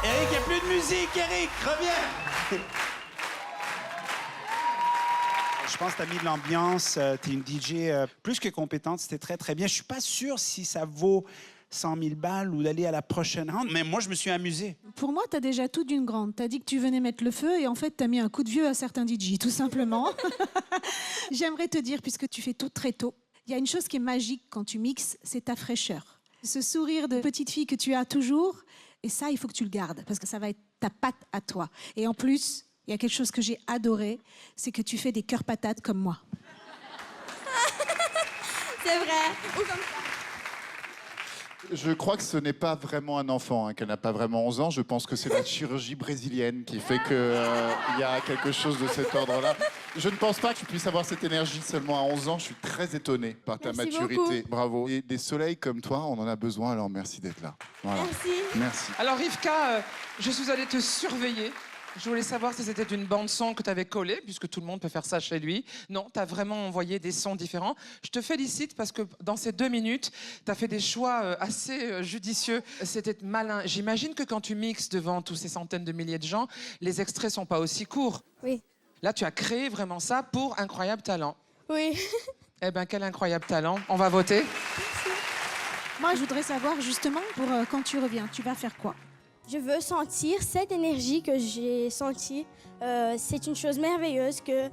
Eric, il n'y a plus de musique, Eric, reviens! Je pense que tu as mis de l'ambiance, tu es une DJ plus que compétente, c'était très, très bien. Je suis pas sûr si ça vaut 100 000 balles ou d'aller à la prochaine ronde, mais moi, je me suis amusé. Pour moi, tu as déjà tout d'une grande. Tu as dit que tu venais mettre le feu et en fait, tu as mis un coup de vieux à certains DJ, tout simplement. J'aimerais te dire, puisque tu fais tout très tôt, il y a une chose qui est magique quand tu mixes, c'est ta fraîcheur. Ce sourire de petite fille que tu as toujours, et ça, il faut que tu le gardes, parce que ça va être ta patte à toi. Et en plus, il y a quelque chose que j'ai adoré, c'est que tu fais des cœurs patates comme moi. C'est vrai. Ou comme ça. Je crois que ce n'est pas vraiment un enfant, hein, qu'elle n'a pas vraiment 11 ans. Je pense que c'est la chirurgie brésilienne qui fait qu'il y a quelque chose de cet ordre-là. Je ne pense pas que tu puisses avoir cette énergie seulement à 11 ans. Je suis très étonné par ta Merci maturité. beaucoup. Bravo. Et des soleils comme toi, on en a besoin, alors merci d'être là. Voilà. Merci. Merci. Alors Rivka, je suis allée te surveiller. Je voulais savoir si c'était une bande-son que tu avais collée, puisque tout le monde peut faire ça chez lui. Non, tu as vraiment envoyé des sons différents. Je te félicite parce que dans ces 2 minutes, tu as fait des choix assez judicieux. C'était malin. J'imagine que quand tu mixes devant tous ces centaines de milliers de gens, les extraits sont pas aussi courts. Oui. Là, tu as créé vraiment ça pour Incroyable Talent. Oui. Eh bien, quel incroyable talent. On va voter. Moi, je voudrais savoir, justement, pour quand tu reviens, tu vas faire quoi? Je veux sentir cette énergie que j'ai sentie. C'est une chose merveilleuse que...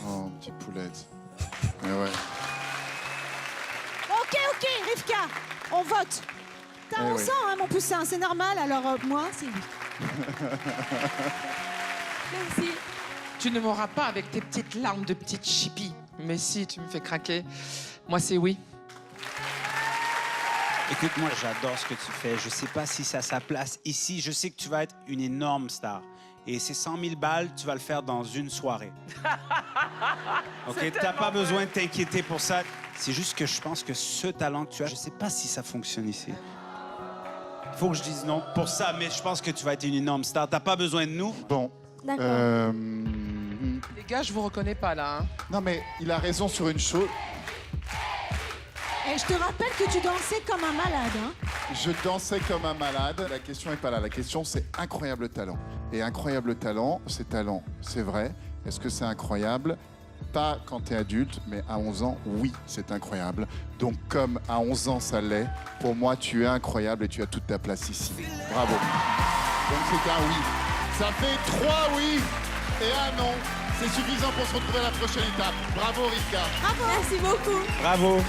Oh, petite poulette. Mais ouais. Ok, Rivka, on vote. T'as 11 ans, hein, mon poussin, c'est normal, alors moi, c'est oui. Merci. Tu ne m'auras pas avec tes petites larmes de petite chipie. Mais si, tu me fais craquer. Moi, c'est oui. Écoute, moi, j'adore ce que tu fais. Je sais pas si ça a sa place ici. Je sais que tu vas être une énorme star. Et ces 100 000 balles, tu vas le faire dans une soirée. OK? T'as pas besoin de t'inquiéter pour ça. C'est juste que je pense que ce talent que tu as, je sais pas si ça fonctionne ici. Faut que je dise non pour ça, mais je pense que tu vas être une énorme star. T'as pas besoin de nous. Bon. D'accord. Les gars, je vous reconnais pas, là. Hein. Non, mais il a raison sur une chose. Et je te rappelle que tu dansais comme un malade, hein. Je dansais comme un malade. La question n'est pas là. La question, c'est incroyable talent. Et incroyable talent, c'est vrai. Est-ce que c'est incroyable? Pas quand tu es adulte, mais à 11 ans, oui, c'est incroyable. Donc, comme à 11 ans, ça l'est, pour moi, tu es incroyable et tu as toute ta place ici. Bravo. Donc, c'est un oui. Ça fait 3 oui et un non. C'est suffisant pour se retrouver à la prochaine étape. Bravo, Rivka. Merci beaucoup. Bravo.